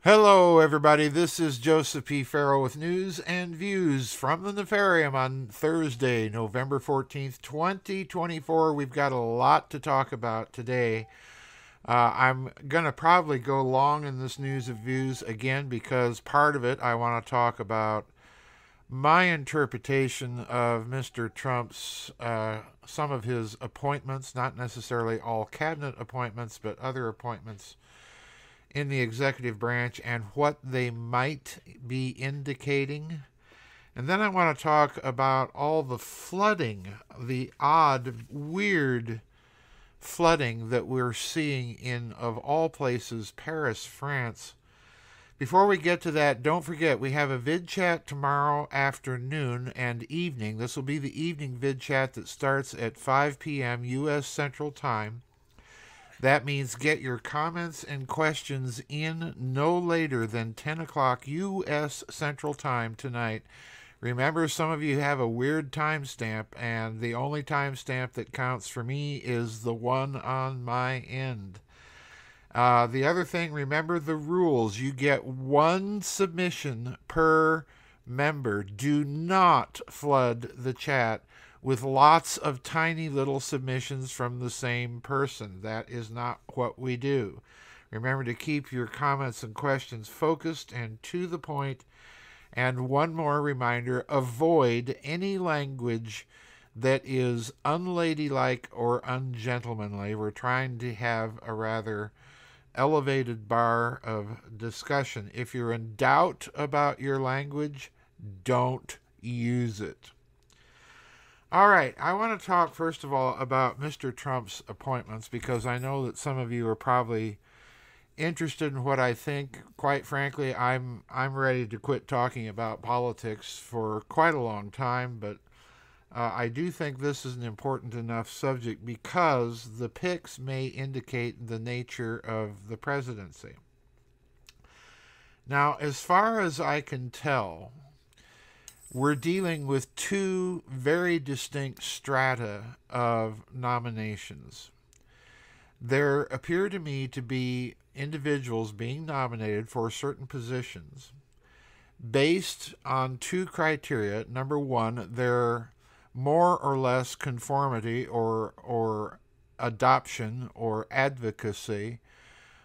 Hello, everybody. This is Joseph P. Farrell with news and views from the Nefarium on Thursday, November 14th, 2024. We've got a lot to talk about today. I'm going to probably go long in this news and views again because part of it I want to talk about my interpretation of Mr. Trump's, some of his appointments, not necessarily all cabinet appointments, but other appointments in the executive branch and what they might be indicating. And then I want to talk about all the flooding, the odd, weird flooding that we're seeing in, of all places, Paris, France. Before we get to that, don't forget we have a vid chat tomorrow afternoon and evening. This will be the evening vid chat that starts at 5 p.m. U.S. Central Time. That means get your comments and questions in no later than 10 o'clock U.S. Central Time tonight. Remember, some of you have a weird timestamp, and the only timestamp that counts for me is the one on my end. The other thing, remember the rules. You get one submission per member. Do not flood the chat with lots of tiny little submissions from the same person. That is not what we do. Remember to keep your comments and questions focused and to the point. And one more reminder, avoid any language that is unladylike or ungentlemanly. We're trying to have a rather elevated bar of discussion. If you're in doubt about your language, don't use it. All right, I want to talk first of all about Mr. Trump's appointments because I know that some of you are probably interested in what I think. Quite frankly, I'm ready to quit talking about politics for quite a long time, but I do think this is an important enough subject because the picks may indicate the nature of the presidency. Now, as far as I can tell, we're dealing with two very distinct strata of nominations. There appear to me to be individuals being nominated for certain positions based on two criteria. Number one, their more or less conformity or adoption or advocacy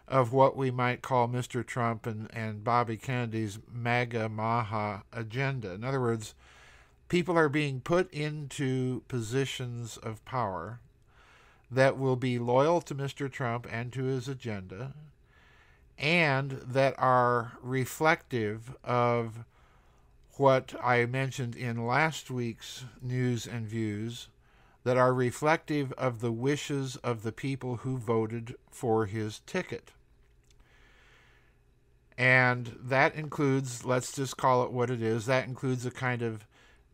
of what we might call Mr. Trump and Bobby Kennedy's MAGA Maha agenda. In other words, people are being put into positions of power that will be loyal to Mr. Trump and to his agenda, and that are reflective of what I mentioned in last week's news and views, that are reflective of the wishes of the people who voted for his ticket. And that includes, let's just call it what it is, that includes a kind of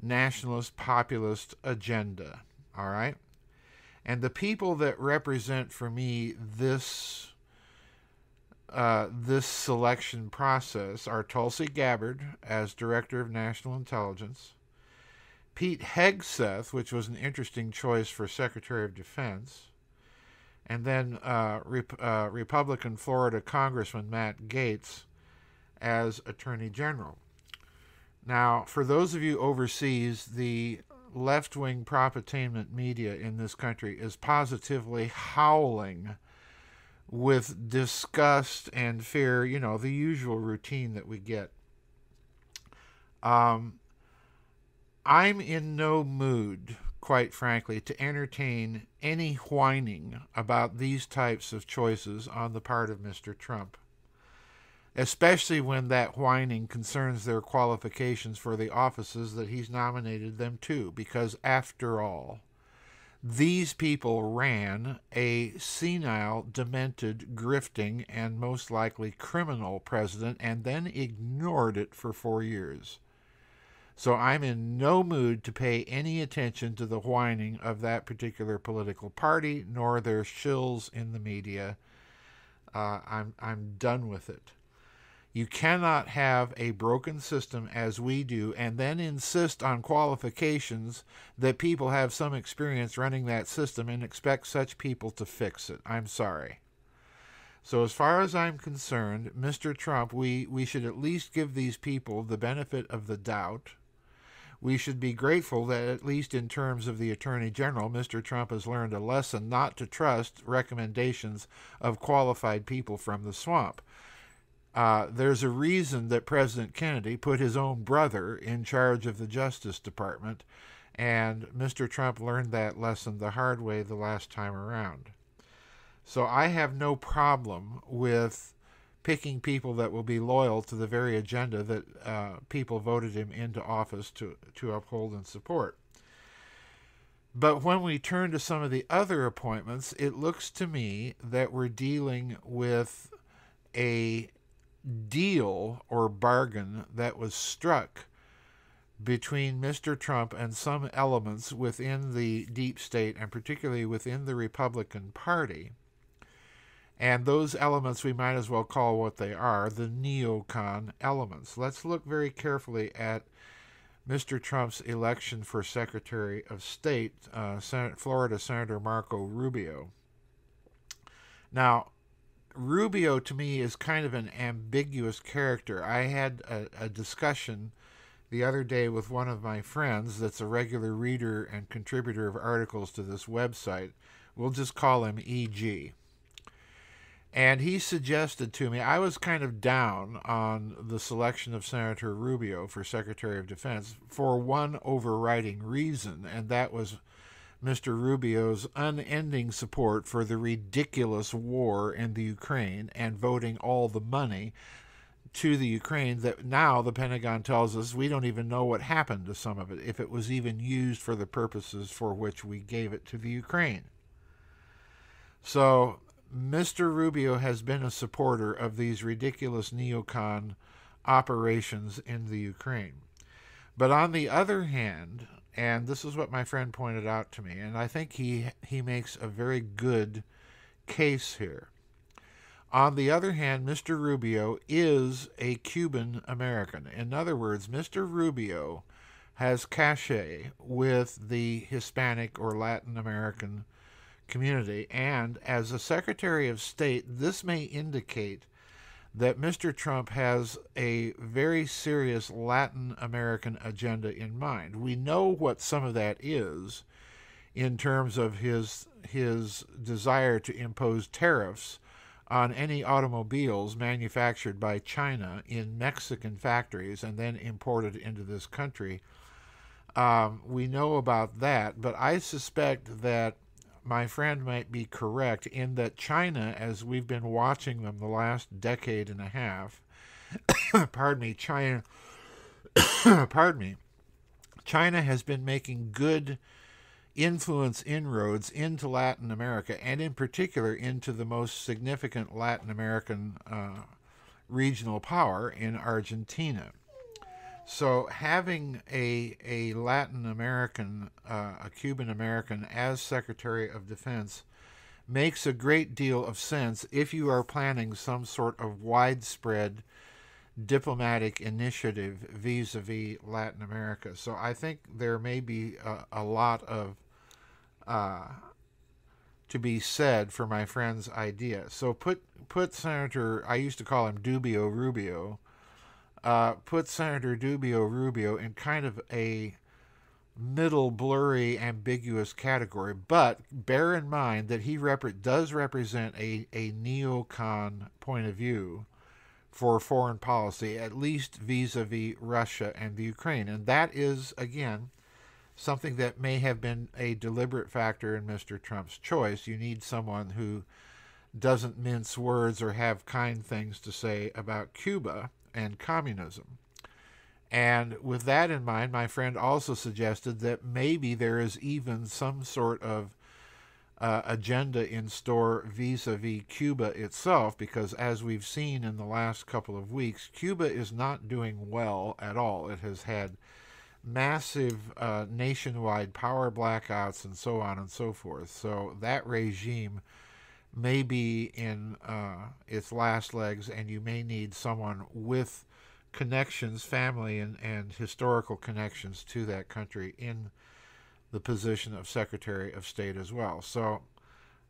nationalist populist agenda. All right? And the people that represent for me this selection process are Tulsi Gabbard as Director of National Intelligence, Pete Hegseth, which was an interesting choice for Secretary of Defense, and then Republican Florida Congressman Matt Gaetz as Attorney General. Now, for those of you overseas, the left-wing propaganda media in this country is positively howling with disgust and fear, you know, the usual routine that we get. I'm in no mood, quite frankly, to entertain any whining about these types of choices on the part of Mr. Trump, especially when that whining concerns their qualifications for the offices that he's nominated them to, because after all, these people ran a senile, demented, grifting, and most likely criminal president and then ignored it for 4 years. So I'm in no mood to pay any attention to the whining of that particular political party, nor their shills in the media. I'm done with it. You cannot have a broken system as we do and then insist on qualifications that people have some experience running that system and expect such people to fix it. I'm sorry. So as far as I'm concerned, Mr. Trump, we should at least give these people the benefit of the doubt. We should be grateful that, at least in terms of the Attorney General, Mr. Trump has learned a lesson not to trust recommendations of qualified people from the swamp. There's a reason that President Kennedy put his own brother in charge of the Justice Department, and Mr. Trump learned that lesson the hard way the last time around. So I have no problem with picking people that will be loyal to the very agenda that people voted him into office to uphold and support. But when we turn to some of the other appointments, it looks to me that we're dealing with a deal or bargain that was struck between Mr. Trump and some elements within the deep state, and particularly within the Republican Party. And those elements we might as well call what they are, the neocon elements. Let's look very carefully at Mr. Trump's election for Secretary of State, Florida Senator Marco Rubio. Now, Rubio to me is kind of an ambiguous character. I had a discussion the other day with one of my friends that's a regular reader and contributor of articles to this website. We'll just call him E.G. And he suggested to me, I was kind of down on the selection of Senator Rubio for Secretary of Defense for one overriding reason, and that was Mr. Rubio's unending support for the ridiculous war in the Ukraine and voting all the money to the Ukraine that now the Pentagon tells us we don't even know what happened to some of it, if it was even used for the purposes for which we gave it to the Ukraine. So Mr. Rubio has been a supporter of these ridiculous neocon operations in the Ukraine. But on the other hand, and this is what my friend pointed out to me, and I think he makes a very good case here. On the other hand, Mr. Rubio is a Cuban American. In other words, Mr. Rubio has cachet with the Hispanic or Latin American community, and as a Secretary of State, this may indicate that Mr. Trump has a very serious Latin American agenda in mind. We know what some of that is in terms of his desire to impose tariffs on any automobiles manufactured by China in Mexican factories and then imported into this country. We know about that, but I suspect that my friend might be correct in that China, as we've been watching them the last decade and a half, China has been making good influence inroads into Latin America, and in particular into the most significant Latin American regional power in Argentina. So having a Latin American, a Cuban American as Secretary of Defense makes a great deal of sense if you are planning some sort of widespread diplomatic initiative vis-a-vis Latin America. So I think there may be a lot of to be said for my friend's idea. So put Senator, I used to call him Dubio Rubio, put Senator Dubio Rubio in kind of a middle, blurry, ambiguous category, but bear in mind that he does represent a neocon point of view for foreign policy, at least vis-a-vis Russia and the Ukraine. And that is, again, something that may have been a deliberate factor in Mr. Trump's choice. You need someone who doesn't mince words or have kind things to say about Cuba and communism. And with that in mind, my friend also suggested that maybe there is even some sort of agenda in store vis-a-vis Cuba itself, because as we've seen in the last couple of weeks, Cuba is not doing well at all. It has had massive nationwide power blackouts and so on and so forth. So that regime may be in its last legs, and you may need someone with connections, family and historical connections to that country in the position of Secretary of State as well. So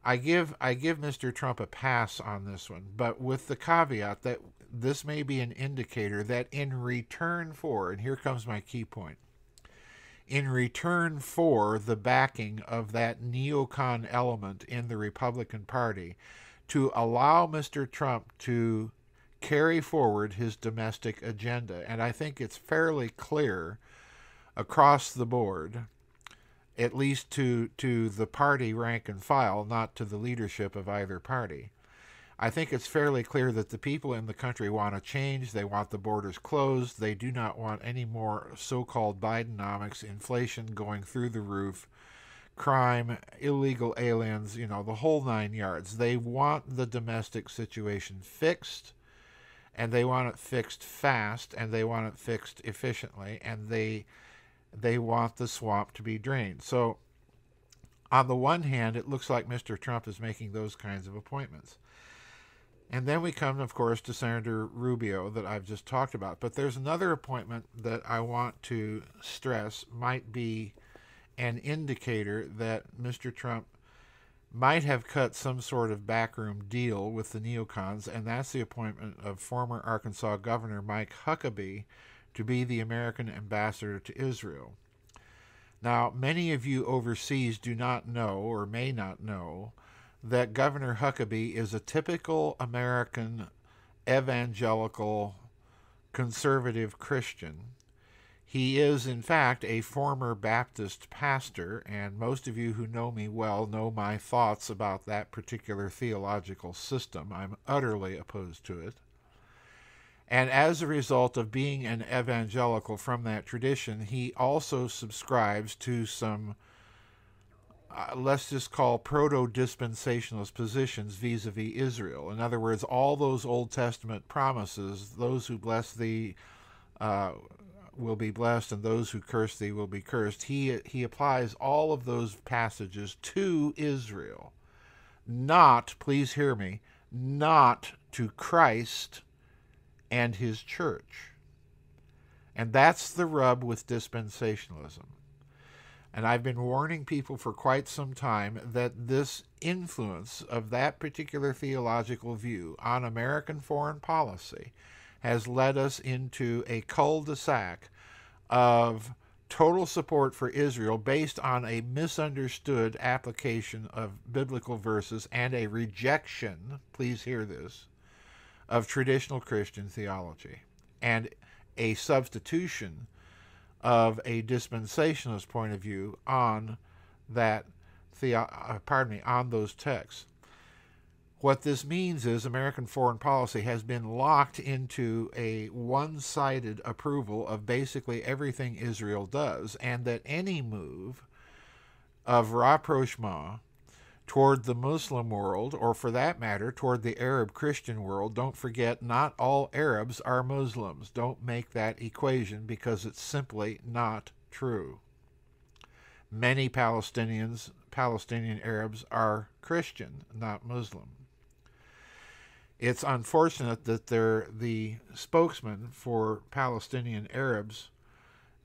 I give Mr. Trump a pass on this one, but with the caveat that this may be an indicator that in return for, and here comes my key point, in return for the backing of that neocon element in the Republican Party, to allow Mr. Trump to carry forward his domestic agenda. And I think it's fairly clear across the board, at least to the party rank and file, not to the leadership of either party. I think it's fairly clear that the people in the country want a change. They want the borders closed. They do not want any more so-called Bidenomics, inflation going through the roof, crime, illegal aliens, the whole 9 yards. They want the domestic situation fixed, and they want it fixed fast, and they want it fixed efficiently, and they want the swamp to be drained. So on the one hand, it looks like Mr. Trump is making those kinds of appointments. And then we come, of course, to Senator Rubio that I've just talked about. But there's another appointment that I want to stress might be an indicator that Mr. Trump might have cut some sort of backroom deal with the neocons, and that's the appointment of former Arkansas Governor Mike Huckabee to be the American ambassador to Israel. Now, many of you overseas do not know, or may not know, that Governor Huckabee is a typical American evangelical conservative Christian. He is, in fact, a former Baptist pastor, and most of you who know me well know my thoughts about that particular theological system. I'm utterly opposed to it. And as a result of being an evangelical from that tradition, he also subscribes to some let's just call proto-dispensationalist positions vis-a-vis Israel. In other words, all those Old Testament promises, those who bless thee will be blessed, and those who curse thee will be cursed. He applies all of those passages to Israel, not, please hear me, not to Christ and his church. And that's the rub with dispensationalism. And I've been warning people for quite some time that this influence of that particular theological view on American foreign policy has led us into a cul-de-sac of total support for Israel based on a misunderstood application of biblical verses and a rejection, please hear this, of traditional Christian theology, and a substitution of a dispensationalist point of view on that on those texts. What this means is American foreign policy has been locked into a one-sided approval of basically everything Israel does, and that any move of rapprochement toward the Muslim world, or for that matter, toward the Arab Christian world, don't forget, not all Arabs are Muslims. Don't make that equation, because it's simply not true. Many Palestinian Arabs are Christian, not Muslim. It's unfortunate that the spokesman for Palestinian Arabs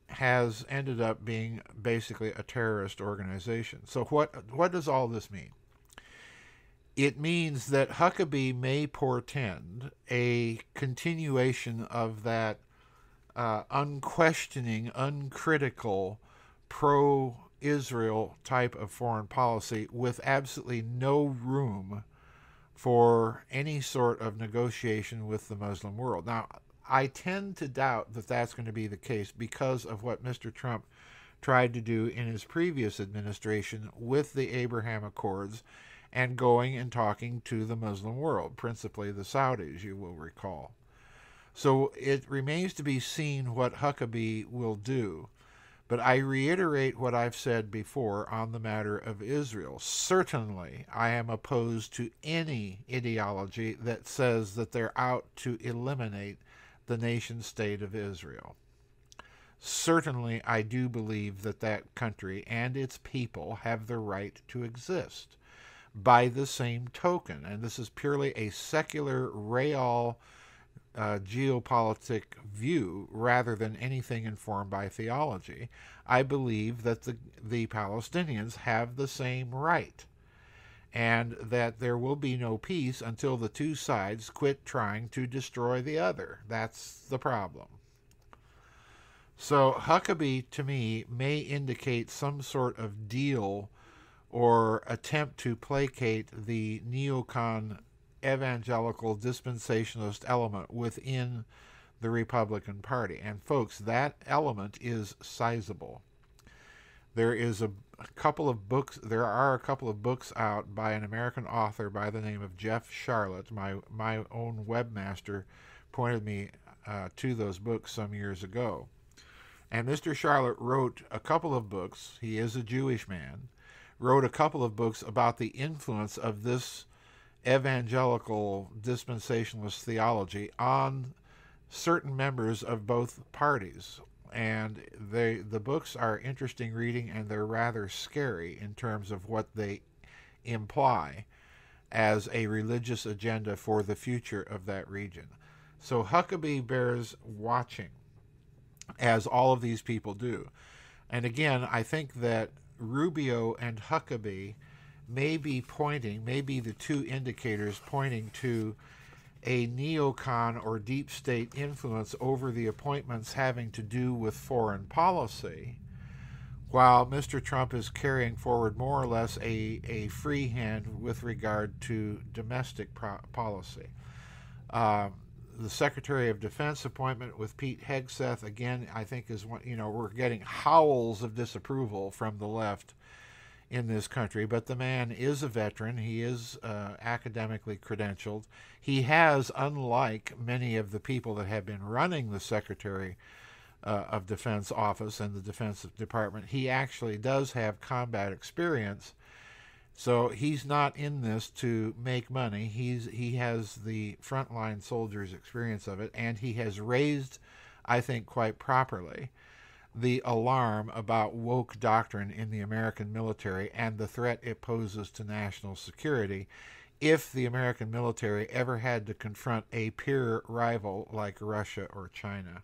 has ended up being basically a terrorist organization. So what does all this mean? It means that Huckabee may portend a continuation of that unquestioning, uncritical, pro-Israel type of foreign policy with absolutely no room for any sort of negotiation with the Muslim world. Now, I tend to doubt that that's going to be the case because of what Mr. Trump tried to do in his previous administration with the Abraham Accords and going and talking to the Muslim world, principally the Saudis, you will recall. So it remains to be seen what Huckabee will do. But I reiterate what I've said before on the matter of Israel. Certainly, I am opposed to any ideology that says that they're out to eliminate the nation-state of Israel. Certainly, I do believe that that country and its people have the right to exist. By the same token, and this is purely a secular, real geopolitic view rather than anything informed by theology, I believe that the Palestinians have the same right. and that there will be no peace until the two sides quit trying to destroy the other. That's the problem. So Huckabee, to me, may indicate some sort of deal or attempt to placate the neocon evangelical dispensationalist element within the Republican Party. And folks, that element is sizable. There is a couple of books. There are a couple of books out by an American author by the name of Jeff Charlotte. My own webmaster pointed me to those books some years ago. And Mr. Charlotte wrote a couple of books. He is a Jewish man. Wrote a couple of books about the influence of this evangelical dispensationalist theology on certain members of both parties. And the books are interesting reading, and they're rather scary in terms of what they imply as a religious agenda for the future of that region. So Huckabee bears watching, as all of these people do. And again, I think that Rubio and Huckabee may be the two indicators pointing to a neocon or deep state influence over the appointments having to do with foreign policy, while Mr. Trump is carrying forward more or less a free hand with regard to domestic policy. The Secretary of Defense appointment with Pete Hegseth, again, I think is one, we're getting howls of disapproval from the left in this country, but the man is a veteran. He is academically credentialed. He has, unlike many of the people that have been running the Secretary of Defense office and the Defense Department, he actually does have combat experience. So he's not in this to make money. He has the frontline soldiers' experience of it, and he has raised, I think quite properly, the alarm about woke doctrine in the American military and the threat it poses to national security if the American military ever had to confront a peer rival like Russia or China,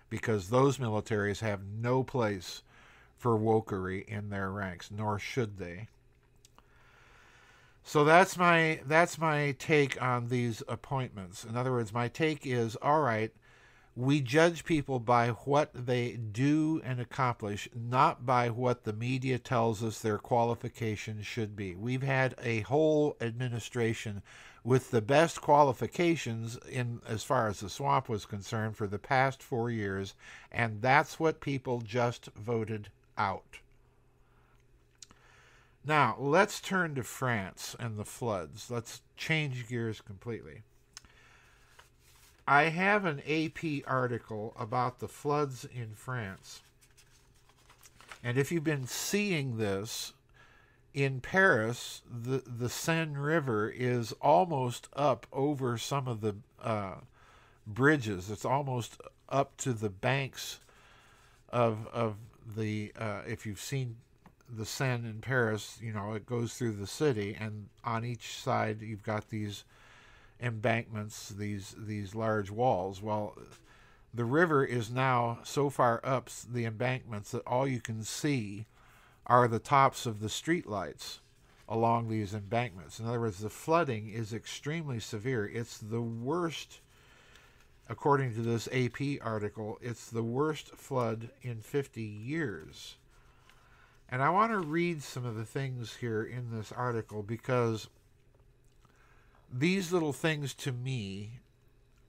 because those militaries have no place for wokery in their ranks, nor should they. So that's my take on these appointments. In other words, my take is, all right, we judge people by what they do and accomplish, not by what the media tells us their qualifications should be. We've had a whole administration with the best qualifications in as far as the swamp was concerned for the past 4 years, and that's what people just voted out. Now, let's turn to France and the floods. Let's change gears completely. I have an AP article about the floods in France. And if you've been seeing this, in Paris, the Seine River is almost up over some of the bridges. It's almost up to the banks of the, if you've seen the Seine in Paris, it goes through the city, and on each side you've got these embankments, these large walls. Well, the river is now so far up the embankments that all you can see are the tops of the street lights along these embankments. In other words, the flooding is extremely severe. It's the worst, according to this AP article, it's the worst flood in 50 years. And I want to read some of the things here in this article, because these little things to me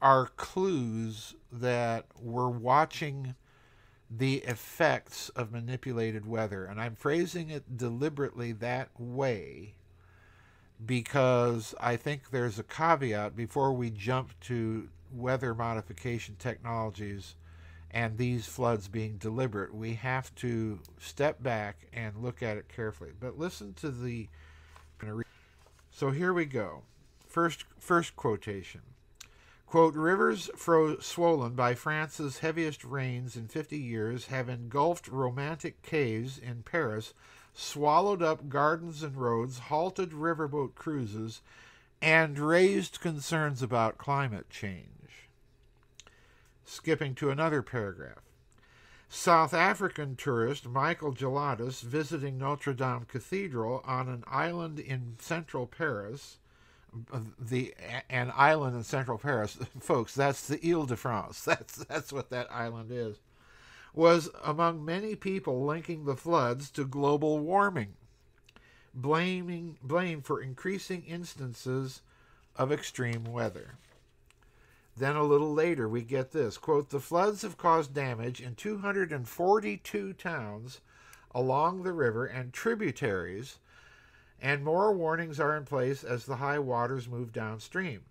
are clues that we're watching the effects of manipulated weather. And I'm phrasing it deliberately that way because I think there's a caveat before we jump to weather modification technologies and these floods being deliberate. We have to step back and look at it carefully. But listen to the... So here we go. First quotation. Quote, rivers swollen by France's heaviest rains in 50 years have engulfed romantic caves in Paris, swallowed up gardens and roads, halted riverboat cruises, and raised concerns about climate change. Skipping to another paragraph. South African tourist Michael Gelatis visiting Notre Dame Cathedral on an island in central Paris. An island in central Paris, folks, that's the Ile-de-France. That's what that island is. Was among many people linking the floods to global warming, blame for increasing instances of extreme weather. Then a little later we get this, quote, the floods have caused damage in 242 towns along the river and tributaries, and more warnings are in place as the high waters move downstream.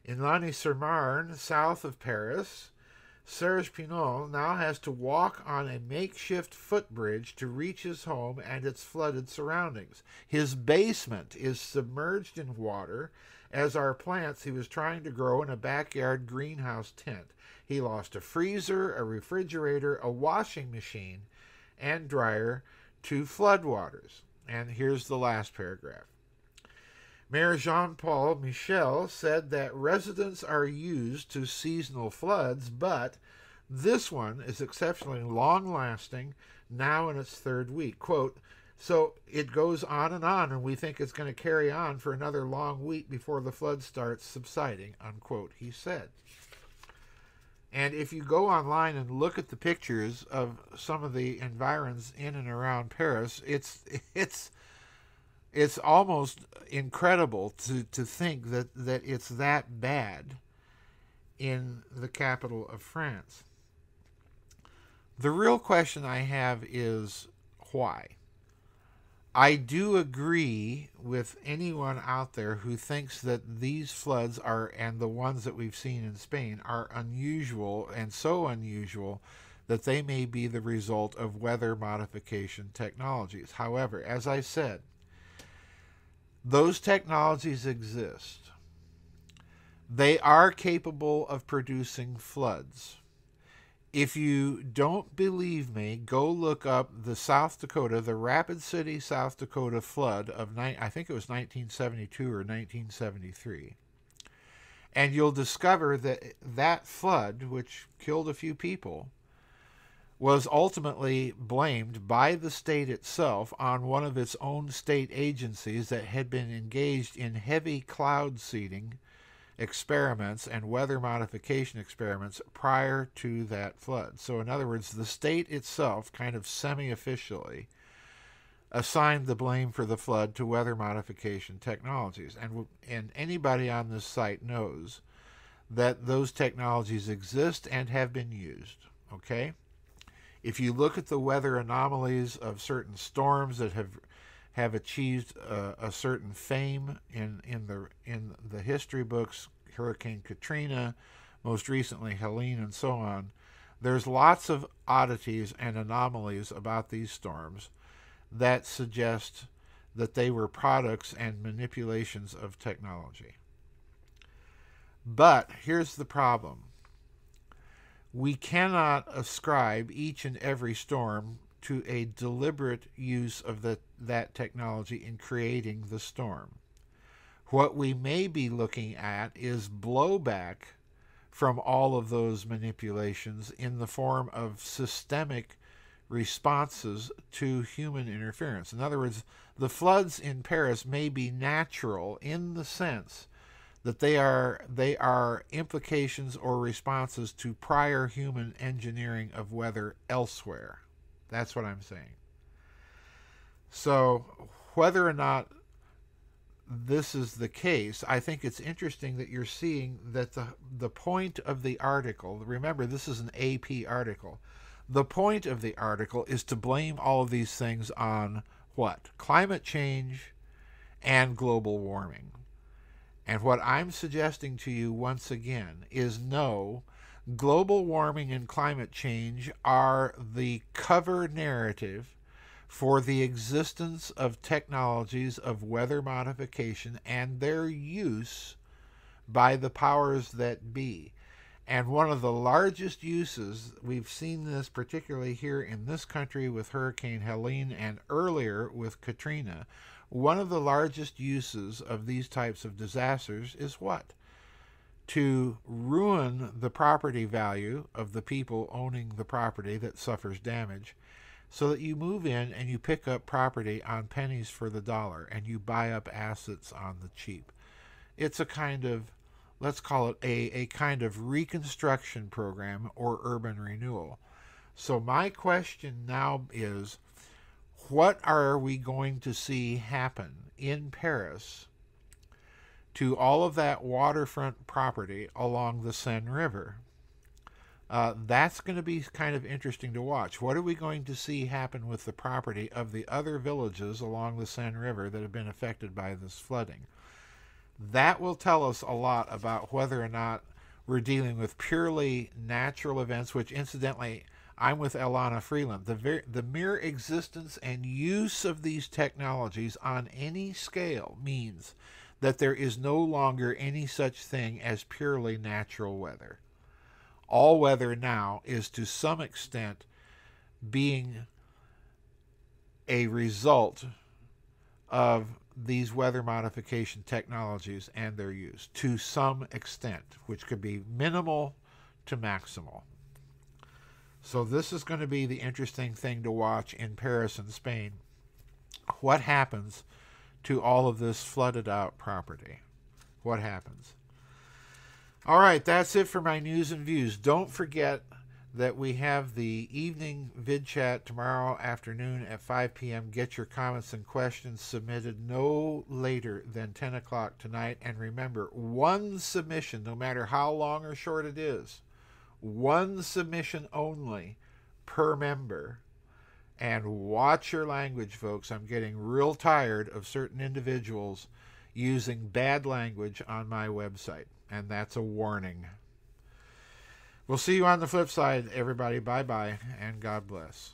In Lagny-sur-Marne, south of Paris, Serge Pinot now has to walk on a makeshift footbridge to reach his home and its flooded surroundings. His basement is submerged in water, as are plants he was trying to grow in a backyard greenhouse tent. He lost a freezer, a refrigerator, a washing machine, and dryer to floodwaters. And here's the last paragraph. Mayor Jean-Paul Michel said that residents are used to seasonal floods, but this one is exceptionally long-lasting, now in its third week. Quote, so it goes on, and we think it's going to carry on for another long week before the flood starts subsiding, unquote, he said. And if you go online and look at the pictures of some of the environs in and around Paris, it's almost incredible to think that it's that bad in the capital of France. The real question I have is why? I do agree with anyone out there who thinks that these floods are, and the ones that we've seen in Spain, are unusual, and so unusual that they may be the result of weather modification technologies. However, as I said, those technologies exist. They are capable of producing floods. If you don't believe me, go look up the Rapid City, South Dakota flood of, I think it was 1972 or 1973. And you'll discover that that flood, which killed a few people, was ultimately blamed by the state itself on one of its own state agencies that had been engaged in heavy cloud seeding experiments and weather modification experiments prior to that flood. So in other words, the state itself kind of semi-officially assigned the blame for the flood to weather modification technologies. And anybody on this site knows that those technologies exist and have been used. Okay? If you look at the weather anomalies of certain storms that have achieved a certain fame in the history books, Hurricane Katrina, most recently Helene, and so on, there's lots of oddities and anomalies about these storms that suggest that they were products and manipulations of technology. But here's the problem. We cannot ascribe each and every storm to a deliberate use of that technology in creating the storm. What we may be looking at is blowback from all of those manipulations in the form of systemic responses to human interference. In other words, the floods in Paris may be natural in the sense that they are implications or responses to prior human engineering of weather elsewhere. That's what I'm saying. So whether or not this is the case, I think it's interesting that you're seeing that the point of the article, remember this is an AP article, the point of the article is to blame all of these things on what? Climate change and global warming. And what I'm suggesting to you once again is no, global warming and climate change are the cover narrative for the existence of technologies of weather modification and their use by the powers that be. And one of the largest uses, we've seen this particularly here in this country with Hurricane Helene and earlier with Katrina, one of the largest uses of these types of disasters is what? to ruin the property value of the people owning the property that suffers damage, so that you move in and you pick up property on pennies for the dollar and you buy up assets on the cheap. It's a kind of, let's call it a kind of reconstruction program or urban renewal. So my question now is, what are we going to see happen in Paris to all of that waterfront property along the Seine River? That's going to be kind of interesting to watch. What are we going to see happen with the property of the other villages along the Seine River that have been affected by this flooding? That will tell us a lot about whether or not we're dealing with purely natural events, which incidentally, I'm with Elana Freeland. The mere existence and use of these technologies on any scale means that there is no longer any such thing as purely natural weather. All weather now is to some extent being a result of these weather modification technologies and their use, to some extent, which could be minimal to maximal. So this is going to be the interesting thing to watch in Paris and Spain. What happens to all of this flooded out property? What happens? All right, that's it for my news and views. Don't forget that we have the evening vid chat tomorrow afternoon at 5 p.m. Get your comments and questions submitted no later than 10 o'clock tonight. And remember, one submission, no matter how long or short it is, one submission only per member. And watch your language, folks. I'm getting real tired of certain individuals using bad language on my website. And that's a warning. We'll see you on the flip side, everybody. Bye-bye, and God bless.